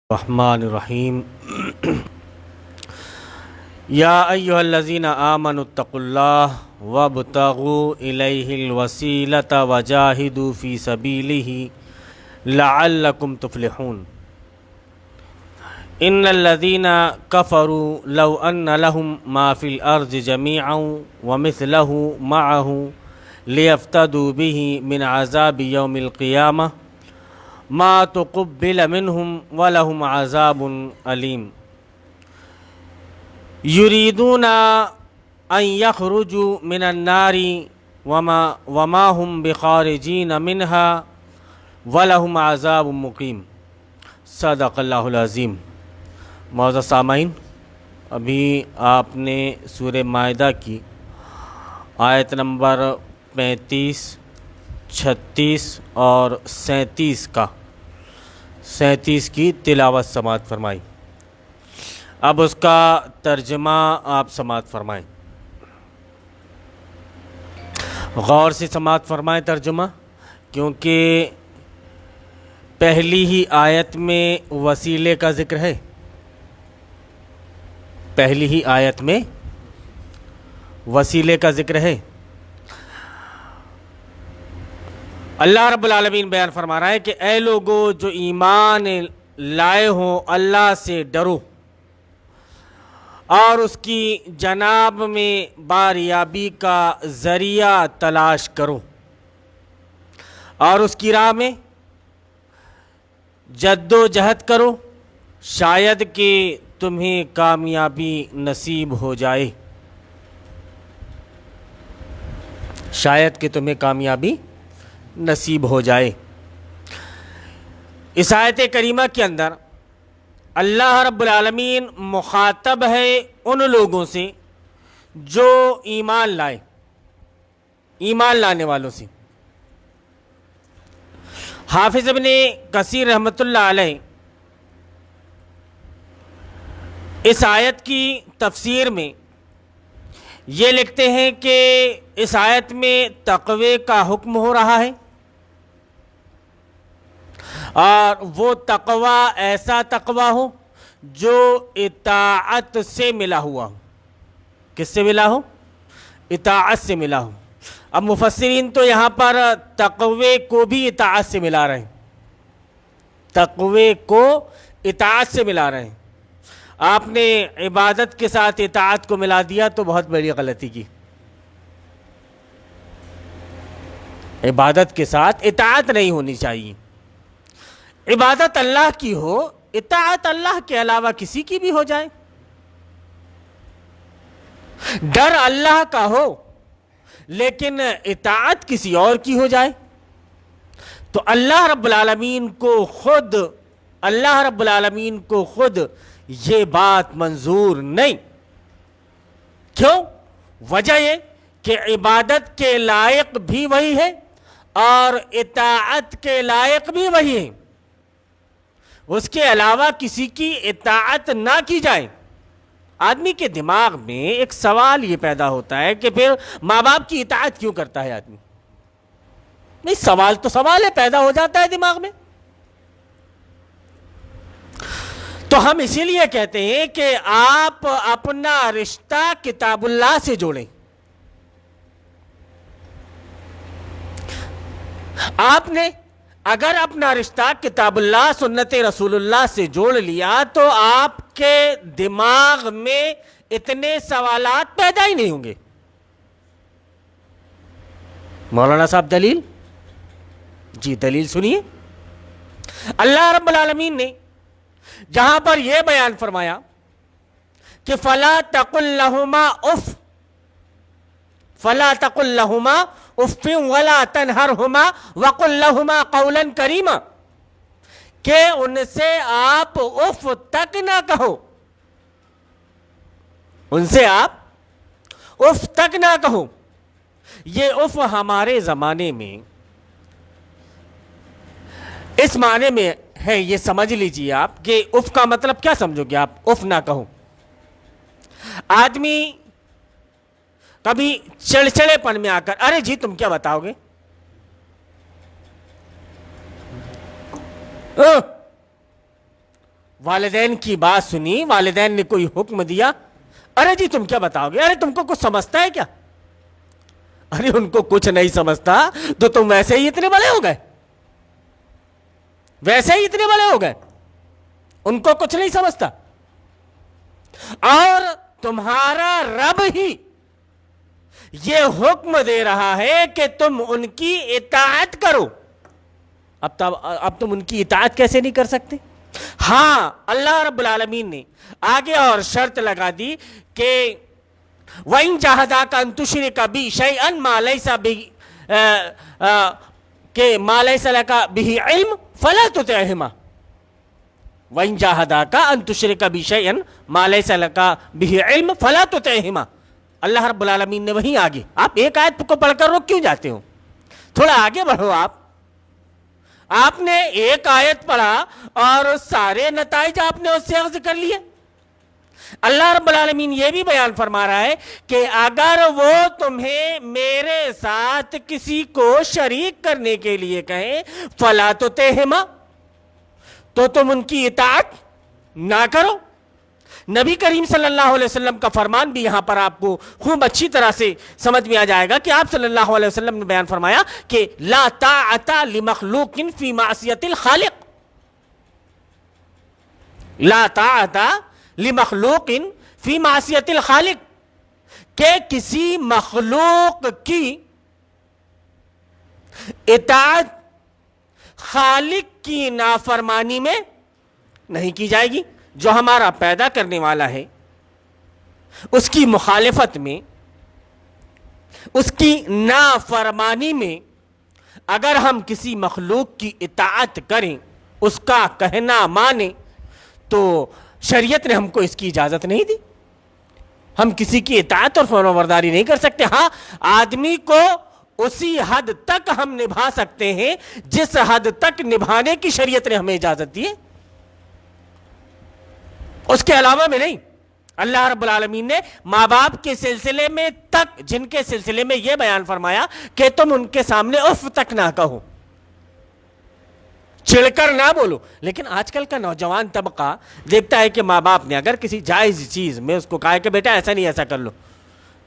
الرحمن الرحیم یا ایہا الذین آمنوا اتقوا اللہ وابتغوا الیہ الوسیلۃ وجاہدوا فی سبیلہ لعلکم تفلحون ان الذین کفروا لو ان لهم ما فی الارض جميعا ومثلہ معہ لیفتدوا بہ من عذاب یوم القیامہ ما تقبل منهم ولهم عذاب علیم یریدون ان یخرجوا من النار وما هم بخارجین منها ولهم عذاب مقیم۔ صدق اللہ العظیم۔ معزز سامعین، ابھی آپ نے سورہ مائدہ کی آیت نمبر 35، 36 اور 37 کی تلاوت سماعت فرمائی۔ اب اس کا ترجمہ آپ سماعت فرمائیں، غور سے سماعت فرمائیں ترجمہ، کیونکہ پہلی ہی آیت میں وسیلے کا ذکر ہے۔ پہلی ہی آیت میں وسیلے کا ذکر ہے۔ اللہ رب العالمین بیان فرما رہا ہے کہ اے لوگو جو ایمان لائے ہو، اللہ سے ڈرو اور اس کی جناب میں باریابی کا ذریعہ تلاش کرو اور اس کی راہ میں جد و جہد کرو، شاید کہ تمہیں کامیابی نصیب ہو جائے، شاید کہ تمہیں کامیابی نصیب ہو جائے۔ اس آیت کریمہ کے اندر اللہ رب العالمین مخاطب ہے ان لوگوں سے جو ایمان لائے، ایمان لانے والوں سے۔ حافظ ابن کثیر رحمۃ اللہ علیہ اس آیت کی تفسیر میں یہ لکھتے ہیں کہ اس آیت میں تقوی کا حکم ہو رہا ہے، اور وہ تقوی ایسا تقوی ہو جو اطاعت سے ملا ہوا ہو۔ کس سے ملا ہو؟ اطاعت سے ملا ہو۔ اب مفسرین تو یہاں پر تقوی کو بھی اطاعت سے ملا رہے ہیں، تقوی کو اطاعت سے ملا رہے ہیں۔ آپ نے عبادت کے ساتھ اطاعت کو ملا دیا تو بہت بڑی غلطی کی۔ عبادت کے ساتھ اطاعت نہیں ہونی چاہیے۔ عبادت اللہ کی ہو، اطاعت اللہ کے علاوہ کسی کی بھی ہو جائے۔ ڈر اللہ کا ہو لیکن اطاعت کسی اور کی ہو جائے تو اللہ رب العالمین کو خود یہ بات منظور نہیں۔ کیوں؟ وجہ یہ کہ عبادت کے لائق بھی وہی ہے اور اطاعت کے لائق بھی وہی ہے، اس کے علاوہ کسی کی اطاعت نہ کی جائے۔ آدمی کے دماغ میں ایک سوال یہ پیدا ہوتا ہے کہ پھر ماں باپ کی اطاعت کیوں کرتا ہے آدمی؟ نہیں، سوال ہے، پیدا ہو جاتا ہے دماغ میں۔ تو ہم اسی لیے کہتے ہیں کہ آپ اپنا رشتہ کتاب اللہ سے جوڑیں۔ آپ نے اگر اپنا رشتہ کتاب اللہ، سنت رسول اللہ سے جوڑ لیا تو آپ کے دماغ میں اتنے سوالات پیدا ہی نہیں ہوں گے۔ مولانا صاحب دلیل؟ جی دلیل سنیے۔ اللہ رب العالمین نے جہاں پر یہ بیان فرمایا کہ فَلَا تَقُلْ لَهُمَا اُفٍّ، فَلَا تَقُلْ لَهُمَا اُفٍّ وَلَا تَنْهَرْهُمَا وَقُلْ لَهُمَا قَوْلًا كَرِيمًا، کہ ان سے آپ اف تک نہ کہو، ان سے آپ اف تک نہ کہو۔ یہ اف ہمارے زمانے میں اس معنی میں ہے، یہ سمجھ لیجئے آپ کہ اف کا مطلب کیا سمجھو گے آپ؟ اف نہ کہو۔ آدمی کبھی چڑچڑے پن میں آ کر ارے جی تم کیا بتاؤ گے، والدین کی بات سنی, والدین نے کوئی حکم دیا, ارے جی تم کیا بتاؤ گے, ارے تم کو کچھ سمجھتا ہے کیا؟ ارے ان کو کچھ نہیں سمجھتا تو تم ویسے ہی اتنے بڑے ہو گئے, ویسے ہی اتنے بڑے ہو گئے, ان کو کچھ نہیں سمجھتا. اور تمہارا رب ہی یہ حکم دے رہا ہے کہ تم ان کی اطاعت کرو. اب تم ان کی اطاعت کیسے نہیں کر سکتے؟ ہاں, اللہ رب العالمین نے آگے اور شرط لگا دی کہ وَإِن جَاهَدَاكَ أَن تُشْرِكَ بِي شَيْئًا مَا لَيْسَ لَكَ بِهِ عِلْمٌ فَلَا تُطِعْهُمَا. وَإِن جَاهَدَاكَ أَن تُشْرِكَ بِي شَيْئًا مَا لَيْسَ لَكَ بِهِ عِلْمٌ فَلَا تُطِعْهُمَا. اللہ رب العالمین نے وہیں آگے, آپ ایک آیت کو پڑھ کر رک کیوں جاتے ہو؟ تھوڑا آگے بڑھو. آپ نے ایک آیت پڑھا اور سارے نتائج آپ نے اس سے اخذ کر لیے. اللہ رب العالمین یہ بھی بیان فرما رہا ہے کہ اگر وہ تمہیں میرے ساتھ کسی کو شریک کرنے کے لیے کہیں فلا تطعهما, تو تم ان کی اطاعت نہ کرو. نبی کریم صلی اللہ علیہ وسلم کا فرمان بھی یہاں پر آپ کو خوب اچھی طرح سے سمجھ میں آ جائے گا کہ آپ صلی اللہ علیہ وسلم نے بیان فرمایا کہ لا طاعت لمخلوق فی معصیت الخالق. لا طاعت لمخلوق فی معصیت الخالق, کہ کسی مخلوق کی اطاعت خالق کی نافرمانی میں نہیں کی جائے گی. جو ہمارا پیدا کرنے والا ہے اس کی مخالفت میں, اس کی نافرمانی میں اگر ہم کسی مخلوق کی اطاعت کریں, اس کا کہنا مانیں, تو شریعت نے ہم کو اس کی اجازت نہیں دی. ہم کسی کی اطاعت اور فرمانبرداری نہیں کر سکتے. ہاں, آدمی کو اسی حد تک ہم نبھا سکتے ہیں جس حد تک نبھانے کی شریعت نے ہمیں اجازت دی ہے, اس کے علاوہ میں نہیں. اللہ رب العالمین نے ماں باپ کے سلسلے میں تک, جن کے سلسلے میں یہ بیان فرمایا کہ تم ان کے سامنے اف تک نہ کہو, چڑھ کر نہ بولو. لیکن آج کل کا نوجوان طبقہ دیکھتا ہے کہ ماں باپ نے اگر کسی جائز چیز میں اس کو کہا کہ بیٹا ایسا نہیں ایسا کر لو,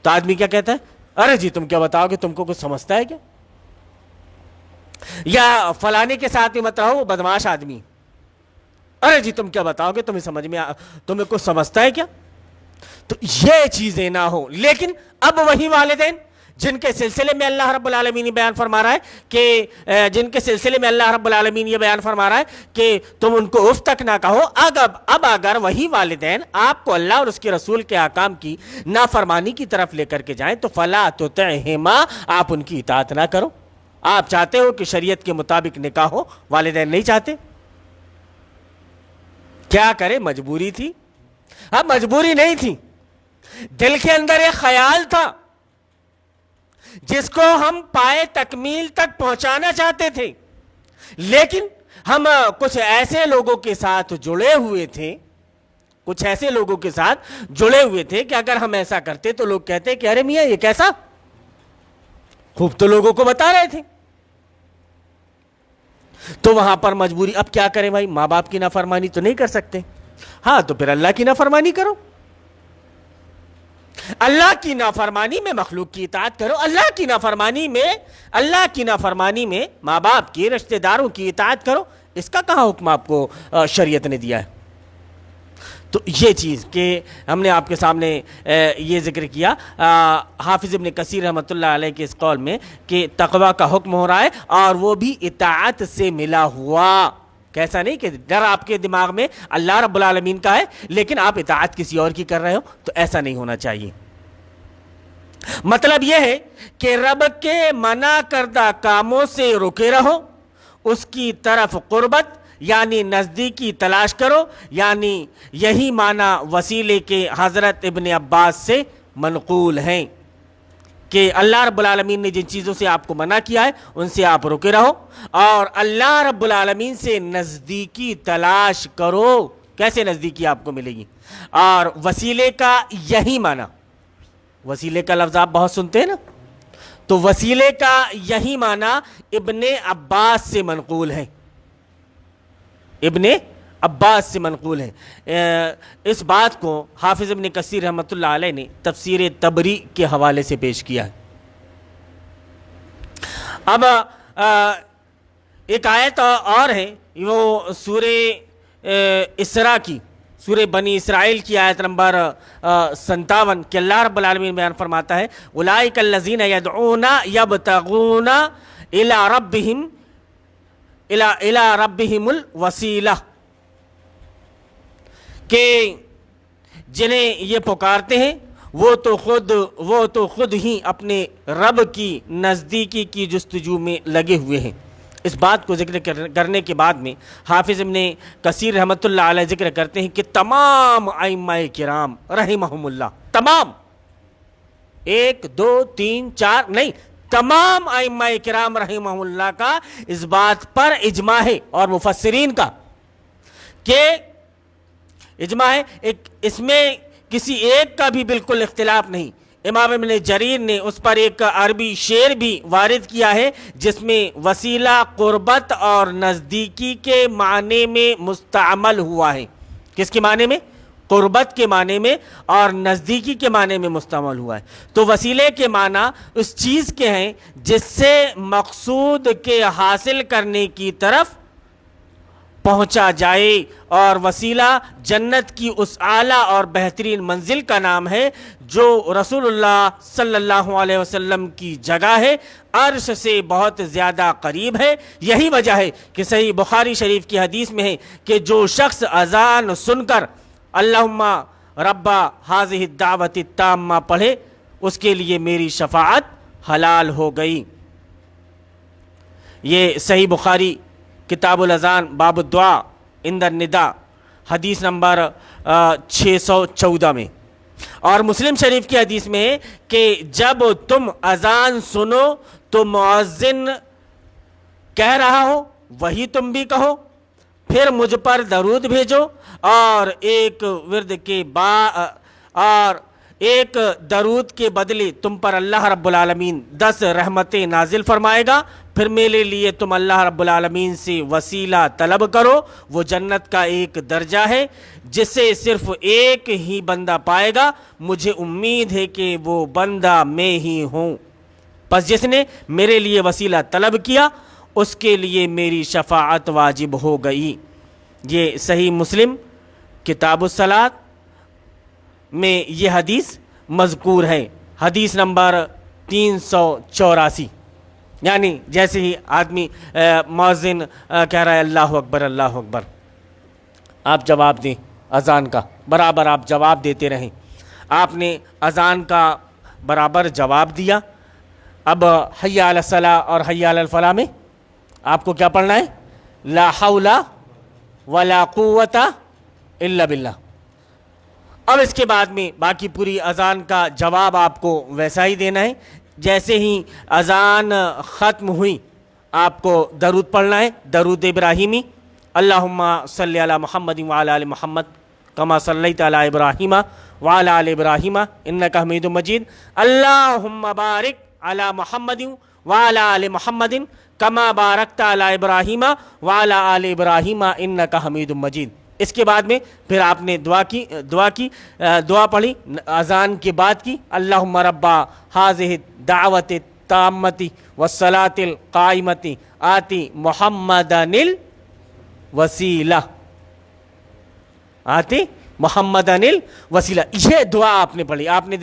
تو آدمی کیا کہتا ہے, ارے جی تم کیا بتاؤ گے, تم کو کچھ سمجھتا ہے کیا؟ یا فلانے کے ساتھ ہی مت رہو, وہ بدماش آدمی, ارے جی تم کیا بتاؤ گے, تمہیں سمجھ میں تمہیں کچھ سمجھتا ہے کیا؟ تو یہ چیزیں نہ ہو. لیکن اب وہی والدین جن کے سلسلے میں اللہ رب العالمین بیان فرما رہا ہے کہ جن کے سلسلے میں اللہ رب العالمین یہ بیان فرما رہا ہے کہ تم ان کو اف تک نہ کہو, اب اگر وہی والدین آپ کو اللہ اور اس کے رسول کے احکام کی نافرمانی کی طرف لے کر کے جائیں تو فلا تطعهما, آپ ان کی اطاعت نہ کرو. آپ چاہتے ہو کہ شریعت کے مطابق نکاح ہو, والدین نہیں چاہتے. کیا کرے, مجبوری تھی. اب مجبوری نہیں تھی, دل کے اندر ایک خیال تھا جس کو ہم پائے تکمیل تک پہنچانا چاہتے تھے, لیکن ہم کچھ ایسے لوگوں کے ساتھ جڑے ہوئے تھے, کچھ ایسے لوگوں کے ساتھ جڑے ہوئے تھے کہ اگر ہم ایسا کرتے تو لوگ کہتے کہ ارے میاں یہ کیسا, خوب تو لوگوں کو بتا رہے تھے. تو وہاں پر مجبوری. اب کیا کریں بھائی, ماں باپ کی نافرمانی تو نہیں کر سکتے, ہاں تو پھر اللہ کی نافرمانی کرو. اللہ کی نافرمانی میں مخلوق کی اطاعت کرو. اللہ کی نافرمانی میں ماں باپ کی, رشتہ داروں کی اطاعت کرو. اس کا کہاں حکم آپ کو شریعت نے دیا ہے؟ تو یہ چیز کہ ہم نے آپ کے سامنے یہ ذکر کیا حافظ ابن کثیر رحمۃ اللہ علیہ کے اس قول میں کہ تقوی کا حکم ہو رہا ہے اور وہ بھی اطاعت سے ملا ہوا. کیسا نہیں کہ ڈر آپ کے دماغ میں اللہ رب العالمین کا ہے لیکن آپ اطاعت کسی اور کی کر رہے ہو, تو ایسا نہیں ہونا چاہیے. مطلب یہ ہے کہ رب کے منع کردہ کاموں سے رکے رہو, اس کی طرف قربت یعنی نزدیکی تلاش کرو. یعنی یہی معنی وسیلے کے حضرت ابن عباس سے منقول ہیں کہ اللہ رب العالمین نے جن چیزوں سے آپ کو منع کیا ہے ان سے آپ رکے رہو اور اللہ رب العالمین سے نزدیکی تلاش کرو. کیسے نزدیکی آپ کو ملے گی؟ اور وسیلے کا یہی معنی, وسیلے کا لفظ آپ بہت سنتے ہیں نا, تو وسیلے کا یہی معنی ابن عباس سے منقول ہے. ابن عباس سے منقول ہے۔ اس بات کو حافظ ابن کثیر رحمۃ اللہ علیہ نے تفسیر تبری کے حوالے سے پیش کیا ہے۔ اب ایک آیت اور ہے، وہ سورہ اسراء کی، سورہ بنی اسرائیل کی آیت نمبر 57 کہ اللہ رب العالمین بیان فرماتا ہے اولئک الذین یدعون یبتغون الی ربہم الوسیلہ، کہ جنہیں یہ پکارتے ہیں وہ تو خود ہی اپنے رب کی نزدیکی کی جستجو میں لگے ہوئے ہیں۔ اس بات کو ذکر کرنے کے بعد میں حافظ ابن کثیر رحمۃ اللہ علیہ ذکر کرتے ہیں کہ تمام ائمہ کرام رحمہم اللہ، تمام، 1 2 3 4 نہیں، تمام ائمہ کرام رحمہم اللہ کا اس بات پر اجماع ہے، اور مفسرین کا کہ اجماع ہے، اس میں کسی ایک کا بھی بالکل اختلاف نہیں۔ امام ابن جریر نے اس پر ایک عربی شعر بھی وارد کیا ہے جس میں وسیلہ قربت اور نزدیکی کے معنی میں مستعمل ہوا ہے۔ کس کے معنی میں؟ قربت کے معنی میں اور نزدیکی کے معنی میں مستعمل ہوا ہے۔ تو وسیلے کے معنی اس چیز کے ہیں جس سے مقصود کے حاصل کرنے کی طرف پہنچا جائے، اور وسیلہ جنت کی اس اعلیٰ اور بہترین منزل کا نام ہے جو رسول اللہ صلی اللہ علیہ وسلم کی جگہ ہے، عرش سے بہت زیادہ قریب ہے۔ یہی وجہ ہے کہ صحیح بخاری شریف کی حدیث میں ہے کہ جو شخص اذان سن کر اللہم رب ہذہ الدعوۃ التامہ پڑھے اس کے لیے میری شفاعت حلال ہو گئی۔ یہ صحیح بخاری کتاب الاذان باب الدعاء عند النداء حدیث نمبر 614 میں، اور مسلم شریف کی حدیث میں ہے کہ جب تم اذان سنو تو مؤذن کہہ رہا ہو وہی تم بھی کہو، پھر مجھ پر درود بھیجو، اور ایک درود کے بدلے تم پر اللہ رب العالمین 10 رحمتیں نازل فرمائے گا، پھر میرے لیے تم اللہ رب العالمین سے وسیلہ طلب کرو، وہ جنت کا ایک درجہ ہے جسے صرف ایک ہی بندہ پائے گا، مجھے امید ہے کہ وہ بندہ میں ہی ہوں، پس جس نے میرے لیے وسیلہ طلب کیا اس کے لیے میری شفاعت واجب ہو گئی۔ یہ صحیح مسلم کتاب الصلاۃ میں یہ حدیث مذکور ہے، حدیث نمبر 384۔ یعنی جیسے ہی آدمی مؤذن کہہ رہا ہے اللہ اکبر اللہ اکبر، آپ جواب دیں اذان کا، برابر آپ جواب دیتے رہیں۔ آپ نے اذان کا برابر جواب دیا، اب حی علی الصلاۃ اور حی علی الفلاح میں آپ کو کیا پڑھنا ہے؟ لا حول ولا قوت الا باللہ۔ اب اس کے بعد میں باقی پوری اذان کا جواب آپ کو ویسا ہی دینا ہے، جیسے ہی اذان ختم ہوئی آپ کو درود پڑھنا ہے، درود ابراہیمی، اللہم صلی علی محمد وعلی آل محمد کما صلیت علی ابراہیم وعلی آل ابراہیم انک حمید مجید، اللہم بارک علی محمد وعلی آل محمد کما بارکت علی ابراہیم وعلی آل ابراہیم انک حمید مجید۔ اس کے بعد میں پھر آپ نے دعا پڑھی اذان کے بعد کی، اللہم رب ہذہ الدعوۃ التامۃ والصلاۃ القائمۃ آتی محمدن الوسیلہ، آتی محمدن الوسیلہ، یہ دعا آپ نے پڑھی۔ آپ نے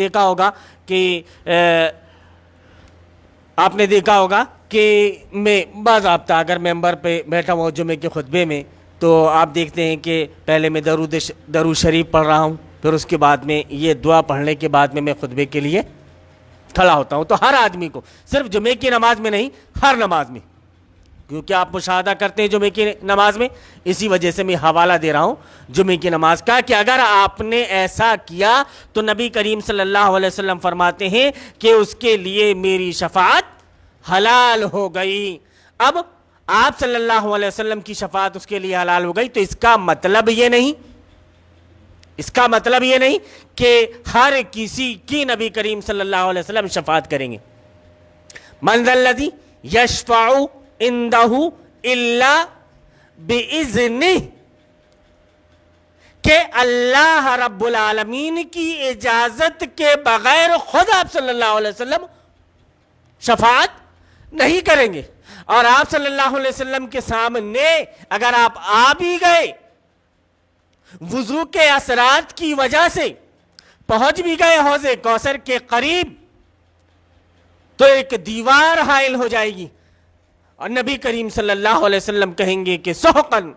دیکھا ہوگا کہ میں باضابطہ اگر ممبر پہ بیٹھا ہوں جمعے کے خطبے میں تو آپ دیکھتے ہیں کہ پہلے میں درود شریف پڑھ رہا ہوں، پھر اس کے بعد میں یہ دعا پڑھنے کے بعد میں خطبے کے لیے کھڑا ہوتا ہوں۔ تو ہر آدمی کو، صرف جمعے کی نماز میں نہیں، ہر نماز میں، کیونکہ آپ مشاہدہ کرتے ہیں جمعے کی نماز میں، اسی وجہ سے میں حوالہ دے رہا ہوں جمعے کی نماز کا کہ اگر آپ نے ایسا کیا تو نبی کریم صلی اللہ علیہ وسلم فرماتے ہیں کہ اس کے لیے میری شفاعت حلال ہو گئی۔ اب آپ صلی اللہ علیہ وسلم کی شفاعت اس کے لیے حلال ہو گئی، تو اس کا مطلب یہ نہیں کہ ہر کسی کی نبی کریم صلی اللہ علیہ وسلم شفاعت کریں گے۔ من ذا الذی یشفع عنده الا باذنہ، کہ اللہ رب العالمین کی اجازت کے بغیر خود آپ صلی اللہ علیہ وسلم شفاعت نہیں کریں گے. اور آپ صلی اللہ علیہ وسلم کے سامنے اگر آپ آ بھی گئے, وضو کے اثرات کی وجہ سے پہنچ بھی گئے حوض کوثر کے قریب, تو ایک دیوار حائل ہو جائے گی, اور نبی کریم صلی اللہ علیہ وسلم کہیں گے کہ سحقن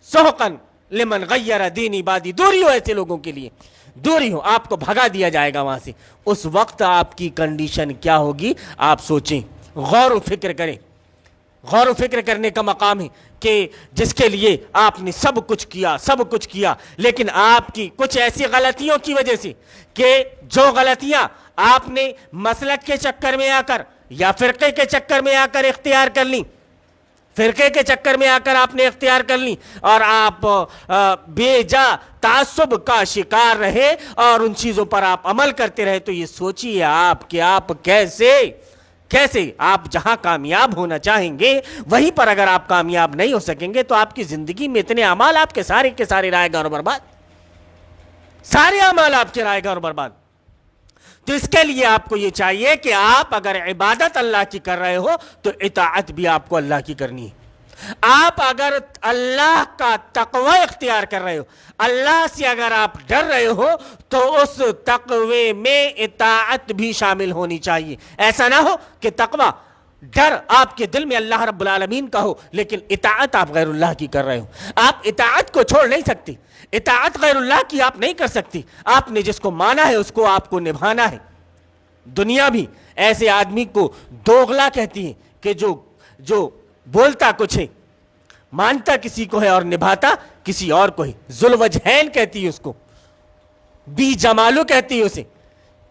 سحقن لمن غیر دینی بادی, دوری ہو ایسے لوگوں کے لیے, دوری ہو, آپ کو بھگا دیا جائے گا وہاں سے. اس وقت آپ کی کنڈیشن کیا ہوگی آپ سوچیں, غور و فکر کریں. غور و فکر کرنے کا مقام ہے کہ جس کے لیے آپ نے سب کچھ کیا, لیکن آپ کی کچھ ایسی غلطیوں کی وجہ سے کہ جو غلطیاں آپ نے مسلک کے چکر میں آ کر یا فرقے کے چکر میں آ کر اختیار کر لیں, فرقے کے چکر میں آ کر آپ نے اختیار کر لی, اور آپ بے جا تعصب کا شکار رہے اور ان چیزوں پر آپ عمل کرتے رہے, تو یہ سوچیے آپ کہ آپ کیسے آپ جہاں کامیاب ہونا چاہیں گے وہیں پر اگر آپ کامیاب نہیں ہو سکیں گے تو آپ کی زندگی میں اتنے اعمال آپ کے سارے رائے گا اور برباد, سارے اعمال آپ کے رائے گا اور برباد. تو اس کے لیے آپ کو یہ چاہیے کہ آپ اگر عبادت اللہ کی کر رہے ہو تو اطاعت بھی آپ کو اللہ کی کرنی ہے. آپ اگر اللہ کا تقوی اختیار کر رہے ہو, اللہ سے اگر آپ ڈر رہے ہو, تو اس تقوی میں اطاعت بھی شامل ہونی چاہیے. ایسا نہ ہو کہ تقوی ڈر آپ کے دل میں اللہ رب العالمین کا ہو لیکن اطاعت آپ غیر اللہ کی کر رہے ہو. آپ اطاعت کو چھوڑ نہیں سکتے, اطاعت غیر اللہ کی آپ نہیں کر سکتے. آپ نے جس کو مانا ہے اس کو آپ کو نبھانا ہے. دنیا بھی ایسے آدمی کو دوغلا کہتی ہے کہ جو بولتا کچھ ہے, مانتا کسی کو ہے اور نبھاتا کسی اور کو ہے. ذوالوجہین کہتی ہے اس کو, بی جمالو کہتی ہے اسے,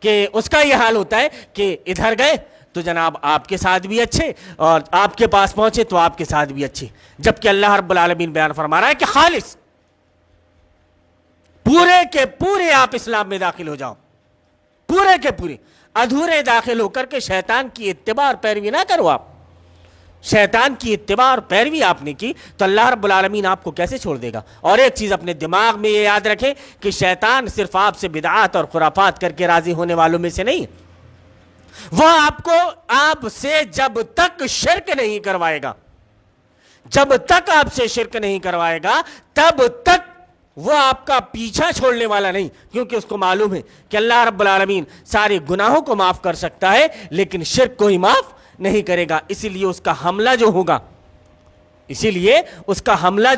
کہ اس کا یہ حال ہوتا ہے کہ ادھر گئے تو جناب آپ کے ساتھ بھی اچھے, اور آپ کے پاس پہنچے تو آپ کے ساتھ بھی اچھے. جبکہ اللہ رب العالمین بیان فرما رہا ہے کہ خالص پورے کے پورے آپ اسلام میں داخل ہو جاؤ, پورے کے پورے. ادھورے داخل ہو کر کے شیطان کی اتباع اور پیروی نہ کرو. آپ شیطان کی اتباع اور پیروی آپ نے کی تو اللہ رب العالمین آپ کو کیسے چھوڑ دے گا. اور ایک چیز اپنے دماغ میں یہ یاد رکھیں کہ شیطان صرف آپ سے بدعات اور خرافات کر کے راضی ہونے والوں میں سے نہیں, وہ آپ سے جب تک شرک نہیں کروائے گا, جب تک آپ سے شرک نہیں کروائے گا تب تک وہ آپ کا پیچھا چھوڑنے والا نہیں. کیونکہ اس کو معلوم ہے کہ اللہ رب العالمین سارے گناہوں کو معاف کر سکتا ہے لیکن شرک کو ہی معاف نہیں کرے گا. اسی لیے اس کا حملہ جو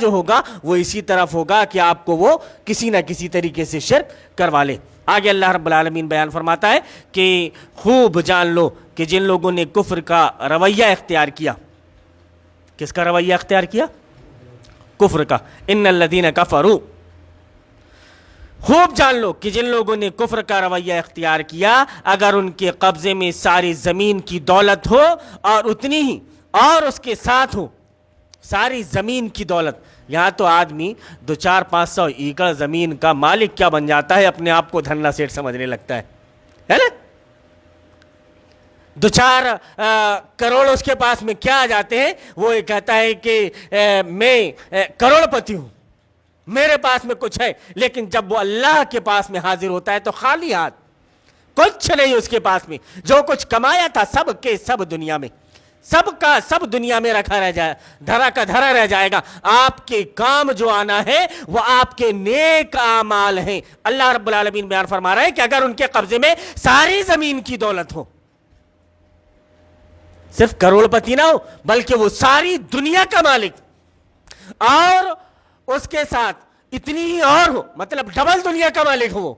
ہوگا وہ اسی طرف ہوگا کہ آپ کو وہ کسی نہ کسی طریقے سے شرک کروا لے. آگے اللہ رب العالمین بیان فرماتا ہے کہ خوب جان لو کہ جن لوگوں نے کفر کا رویہ اختیار کیا. کس کا رویہ اختیار کیا؟ کفر کا. ان الذین کفروا, خوب جان لو کہ جن لوگوں نے کفر کا رویہ اختیار کیا, اگر ان کے قبضے میں ساری زمین کی دولت ہو اور اتنی ہی اور اس کے ساتھ ہو ساری زمین کی دولت. یہاں تو آدمی 200-500 ایکڑ زمین کا مالک کیا بن جاتا ہے, اپنے آپ کو دھنا سیٹھ سمجھنے لگتا ہے نا. 2-4 کروڑ اس کے پاس میں کیا آ جاتے ہیں, وہ یہ کہتا ہے کہ میں کروڑ پتی ہوں, میرے پاس میں کچھ ہے. لیکن جب وہ اللہ کے پاس میں حاضر ہوتا ہے تو خالی ہاتھ, کچھ نہیں اس کے پاس میں. جو کچھ کمایا تھا سب کے سب دنیا میں, سب کا سب دنیا میں رکھا رہ جائے, دھرا کا دھرا رہ جائے گا. آپ کے کام جو آنا ہے وہ آپ کے نیک اعمال ہیں. اللہ رب العالمین بیان فرما رہا ہے کہ اگر ان کے قبضے میں ساری زمین کی دولت ہو, صرف کروڑ پتی نہ ہو بلکہ وہ ساری دنیا کا مالک, اور اس کے ساتھ اتنی ہی اور ہو, مطلب ڈبل دنیا کا مالک ہو,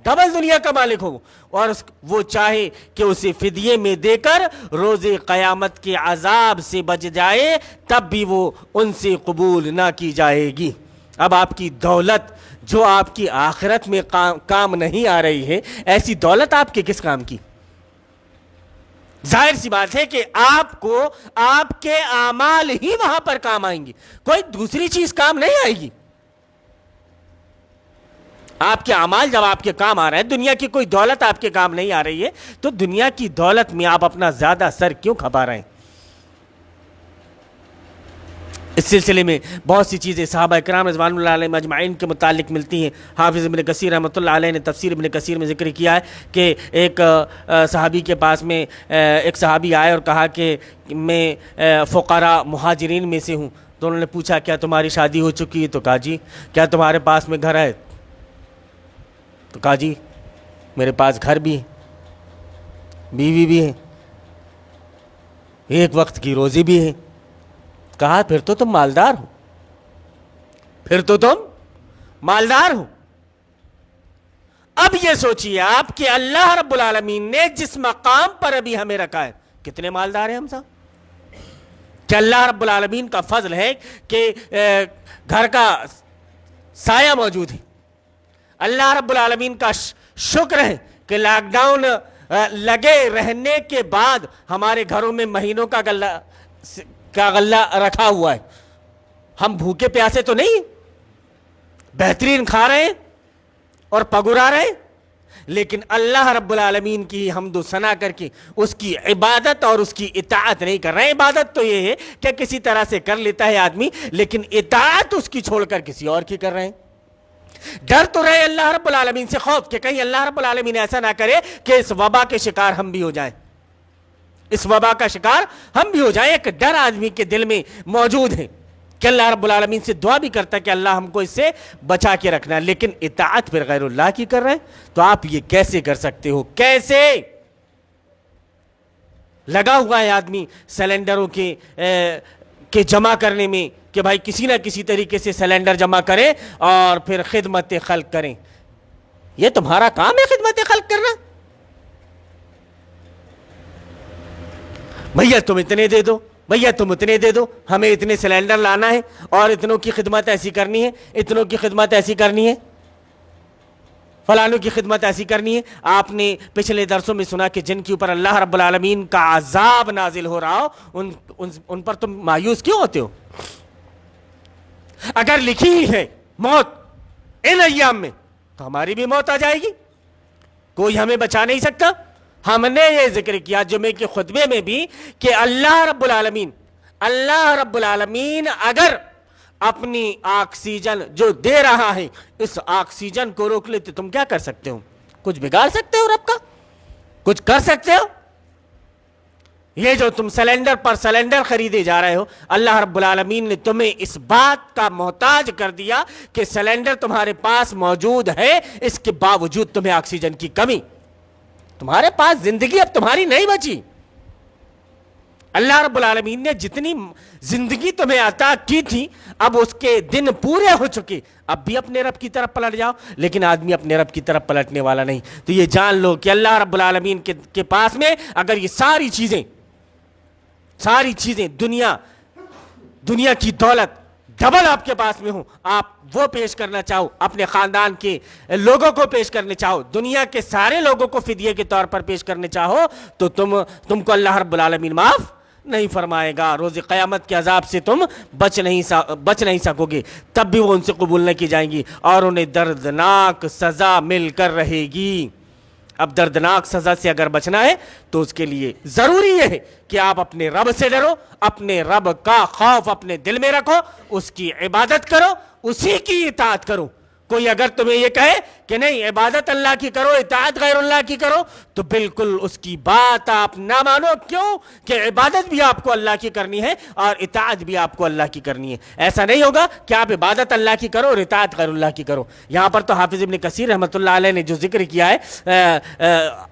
ڈبل دنیا کا مالک ہو, اور وہ چاہے کہ اسے فدیے میں دے کر روز قیامت کے عذاب سے بچ جائے, تب بھی وہ ان سے قبول نہ کی جائے گی. اب آپ کی دولت جو آپ کی آخرت میں کام نہیں آ رہی ہے, ایسی دولت آپ کے کس کام کی؟ ظاہر سی بات ہے کہ آپ کو آپ کے اعمال ہی وہاں پر کام آئیں گی, کوئی دوسری چیز کام نہیں آئے گی. آپ کے اعمال جب آپ کے کام آ رہے ہیں, دنیا کی کوئی دولت آپ کے کام نہیں آ رہی ہے, تو دنیا کی دولت میں آپ اپنا زیادہ سر کیوں کھپا رہے ہیں؟ اس سلسلے میں بہت سی چیزیں صحابہ کرام رضوان اللہ علیہم اجمعین کے متعلق ملتی ہیں۔ حافظ ابن کثیر رحمۃ اللہ علیہ نے تفسیر ابن کثیر میں ذکر کیا ہے کہ ایک صحابی کے پاس میں ایک صحابی آئے اور کہا کہ میں فقراء مہاجرین میں سے ہوں۔ تو انہوں نے پوچھا کیا تمہاری شادی ہو چکی ہے؟ تو کہا جی۔ کیا تمہارے پاس میں گھر ہے؟ تو کہا جی میرے پاس گھر بھی ہے، بیوی بھی ہے، ایک وقت کی روزی بھی ہے۔ کہا پھر تو تم مالدار ہو، پھر تو تم مالدار ہو۔ اب یہ سوچیے آپ کہ اللہ رب العالمین نے جس مقام پر ابھی ہمیں رکھا ہے کتنے مالدار ہیں ہم سب؟ کہ اللہ رب العالمین کا فضل ہے کہ گھر کا سایہ موجود ہے۔ اللہ رب العالمین کا شکر ہے کہ لاک ڈاؤن لگے رہنے کے بعد ہمارے گھروں میں مہینوں کا غلہ رکھا ہوا ہے۔ ہم بھوکے پیاسے تو نہیں، بہترین کھا رہے ہیں اور پگورا رہے ہیں، لیکن اللہ رب العالمین کی حمد و ثنا کر کے اس کی عبادت اور اس کی اطاعت نہیں کر رہے ہیں۔ عبادت تو یہ ہے کہ کسی طرح سے کر لیتا ہے آدمی، لیکن اطاعت اس کی چھوڑ کر کسی اور کی کر رہے ہیں۔ ڈر تو رہے اللہ رب العالمین سے، خوف کہ کہیں اللہ رب العالمین ایسا نہ کرے کہ اس وبا کے شکار ہم بھی ہو جائیں، اس وبا کا شکار ہم بھی ہو جائیں۔ ایک ڈر آدمی کے دل میں موجود ہے کہ اللہ رب العالمین سے دعا بھی کرتا ہے کہ اللہ ہم کو اس سے بچا کے رکھنا، لیکن اطاعت پھر غیر اللہ کی کر رہے ہیں۔ تو آپ یہ کیسے کر سکتے ہو؟ کیسے؟ لگا ہوا ہے آدمی سلنڈروں کے جمع کرنے میں کہ بھائی کسی نہ کسی طریقے سے سلنڈر جمع کریں اور پھر خدمت خلق کریں۔ یہ تمہارا کام ہے خدمت خلق کرنا؟ بھیا تم اتنے دے دو، بھیا تم اتنے دے دو، ہمیں اتنے سلنڈر لانا ہے اور اتنوں کی خدمت ایسی کرنی ہے، اتنوں کی خدمت ایسی کرنی ہے، فلانوں کی خدمت ایسی کرنی ہے۔ آپ نے پچھلے درسوں میں سنا کہ جن کے اوپر اللہ رب العالمین کا عذاب نازل ہو رہا ہو ان پر تم مایوس کیوں ہوتے ہو؟ اگر لکھی ہی ہے موت ان ایام میں تو ہماری بھی موت آ جائے گی، کوئی ہمیں بچا نہیں سکتا۔ ہم نے یہ ذکر کیا جمعے کے خطبے میں بھی کہ اللہ رب العالمین اگر اپنی آکسیجن جو دے رہا ہے اس آکسیجن کو روک لیتے تم کیا کر سکتے ہو؟ کچھ بگاڑ سکتے ہو رب کا؟ کچھ کر سکتے ہو؟ یہ جو تم سلنڈر پر سلنڈر خریدے جا رہے ہو، اللہ رب العالمین نے تمہیں اس بات کا محتاج کر دیا کہ سلنڈر تمہارے پاس موجود ہے، اس کے باوجود تمہیں آکسیجن کی کمی، تمہارے پاس زندگی اب تمہاری نہیں بچی۔ اللہ رب العالمین نے جتنی زندگی تمہیں عطا کی تھی اب اس کے دن پورے ہو چکے، اب بھی اپنے رب کی طرف پلٹ جاؤ، لیکن آدمی اپنے رب کی طرف پلٹنے والا نہیں۔ تو یہ جان لو کہ اللہ رب العالمین کے پاس میں اگر یہ ساری چیزیں دنیا کی دولت ڈبل آپ کے پاس میں ہوں، آپ وہ پیش کرنا چاہو، اپنے خاندان کے لوگوں کو پیش کرنے چاہو، دنیا کے سارے لوگوں کو فدیے کے طور پر پیش کرنے چاہو، تو تم کو اللہ رب العالمین معاف نہیں فرمائے گا۔ روز قیامت کے عذاب سے تم بچ نہیں سکو گے، تب بھی وہ ان سے قبول نہ کی جائیں گی اور انہیں دردناک سزا مل کر رہے گی۔ اب دردناک سزا سے اگر بچنا ہے تو اس کے لیے ضروری یہ ہے کہ آپ اپنے رب سے ڈرو، اپنے رب کا خوف اپنے دل میں رکھو، اس کی عبادت کرو، اسی کی اطاعت کرو۔ کوئی اگر تمہیں یہ کہے کہ نہیں عبادت اللہ کی کرو، اطاعت غیر اللہ کی کرو، تو بالکل اس کی بات آپ نہ مانو۔ کیوں کہ عبادت بھی آپ کو اللہ کی کرنی ہے اور اطاعت بھی آپ کو اللہ کی کرنی ہے۔ ایسا نہیں ہوگا کہ آپ عبادت اللہ کی کرو اور اطاعت غیر اللہ کی کرو۔ یہاں پر تو حافظ ابن کثیر رحمۃ اللہ علیہ نے جو ذکر کیا ہے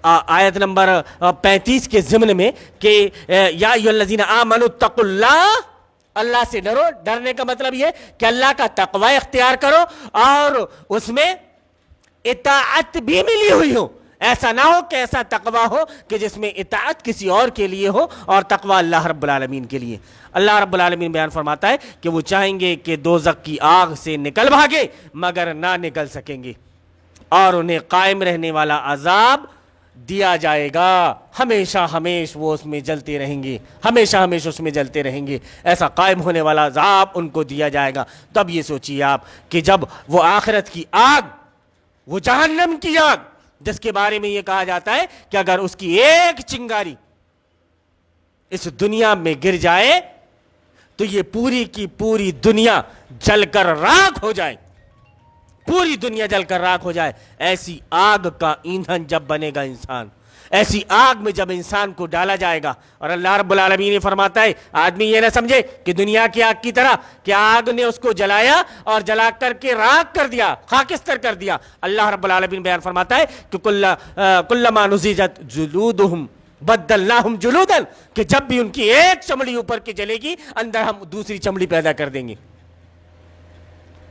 آیت نمبر 35 کے ضمن میں کہ یا ایھا الذین آمنوا اتقوا اللہ سے ڈرو۔ ڈرنے کا مطلب یہ کہ اللہ کا تقوی اختیار کرو اور اس میں اطاعت بھی ملی ہوئی ہو۔ ایسا نہ ہو کہ ایسا تقوی ہو کہ جس میں اطاعت کسی اور کے لیے ہو اور تقوی اللہ رب العالمین کے لیے۔ اللہ رب العالمین بیان فرماتا ہے کہ وہ چاہیں گے کہ دوزخ کی آگ سے نکل بھاگے مگر نہ نکل سکیں گے، اور انہیں قائم رہنے والا عذاب دیا جائے گا، ہمیشہ وہ اس میں جلتے رہیں گے، ہمیشہ اس میں جلتے رہیں گے۔ ایسا قائم ہونے والا عذاب ان کو دیا جائے گا۔ تب یہ سوچیے آپ کہ جب وہ آخرت کی آگ، وہ جہنم کی آگ جس کے بارے میں یہ کہا جاتا ہے کہ اگر اس کی ایک چنگاری اس دنیا میں گر جائے تو یہ پوری کی پوری دنیا جل کر راکھ ہو جائے، پوری دنیا جل کر راکھ ہو جائے۔ ایسی آگ کا ایندھن جب بنے گا انسان، ایسی آگ میں جب انسان کو ڈالا جائے گا، اور اللہ رب العالمین نے فرماتا ہے آدمی یہ نہ سمجھے کہ دنیا کی آگ کی طرح کہ آگ نے اس کو جلایا اور جلا کر کے راکھ کر دیا، خاکستر کر دیا۔ اللہ رب العالمین بیان فرماتا ہے کہ کلما نضجت جلودہم بدلناہم جلودا، کہ جب بھی ان کی ایک چمڑی اوپر کی جلے گی اندر ہم دوسری چمڑی پیدا کر دیں گے۔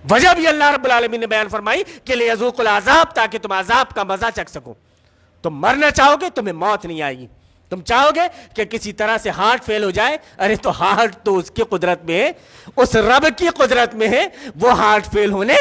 وجہ بھی اللہ رب العالمین نے بیان فرمائی کہ لیذوقوا العذاب، تاکہ تم عذاب کا مزہ چکھ سکو۔ تم مرنا چاہو گے تمہیں موت نہیں آئے گی، تم چاہو گے کہ کسی طرح سے ہارٹ فیل ہو جائے، ارے تو ہارٹ تو اس کی قدرت میں ہے، اس رب کی قدرت میں ہے، وہ ہارٹ فیل ہونے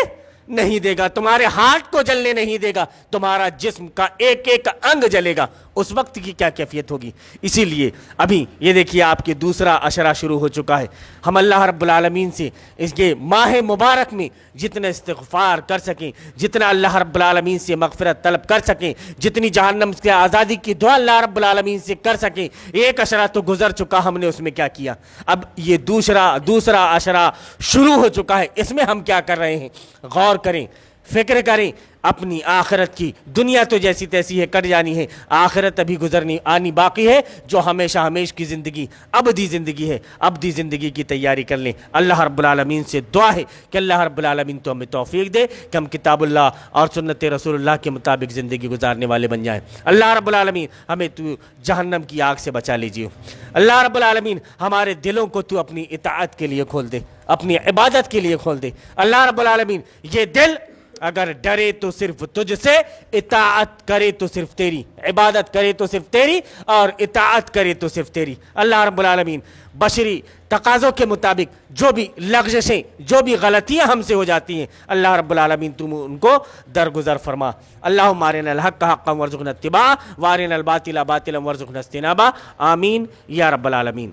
نہیں دے گا، تمہارے ہارٹ کو جلنے نہیں دے گا، تمہارا جسم کا ایک ایک انگ جلے گا۔ اس وقت کی کیا کیفیت ہوگی؟ اسی لیے ابھی یہ دیکھیے آپ کے دوسرا عشرہ شروع ہو چکا ہے۔ ہم اللہ رب العالمین سے اس کے ماہ مبارک میں جتنے استغفار کر سکیں، جتنا اللہ رب العالمین سے مغفرت طلب کر سکیں، جتنی جہنم سے آزادی کی دعا اللہ رب العالمین سے کر سکیں۔ ایک عشرہ تو گزر چکا، ہم نے اس میں کیا کیا؟ اب یہ دوسرا عشرہ شروع ہو چکا ہے، اس میں ہم کیا کر رہے ہیں؟ غور کریں، فکر کریں اپنی آخرت کی۔ دنیا تو جیسی تیسی ہے، کٹ جانی ہے، آخرت ابھی گزرنی آنی باقی ہے، جو ہمیشہ ہمیش کی زندگی ابدی زندگی ہے۔ ابدی زندگی کی تیاری کر لیں۔ اللہ رب العالمین سے دعا ہے کہ اللہ رب العالمین تو ہمیں توفیق دے کہ ہم کتاب اللہ اور سنت رسول اللہ کے مطابق زندگی گزارنے والے بن جائیں۔ اللہ رب العالمین ہمیں تو جہنم کی آگ سے بچا لیجیے۔ اللہ رب العالمین ہمارے دلوں کو تو اپنی اطاعت کے لیے کھول دے، اپنی عبادت کے لیے کھول دے۔ اللہ رب العالمین یہ دل اگر ڈرے تو صرف تجھ سے، اطاعت کرے تو صرف تیری، عبادت کرے تو صرف تیری، اور اطاعت کرے تو صرف تیری۔ اللہ رب العالمین بشری تقاضوں کے مطابق جو بھی لغزشیں، جو بھی غلطیاں ہم سے ہو جاتی ہیں، اللہ رب العالمین تم ان کو درگزر فرما۔ اللہم ارنا الحق حقا وارزقنا اتباعہ، وارنا الباطل باطلا وارزقنا اجتنابہ، آمین یا رب العالمین۔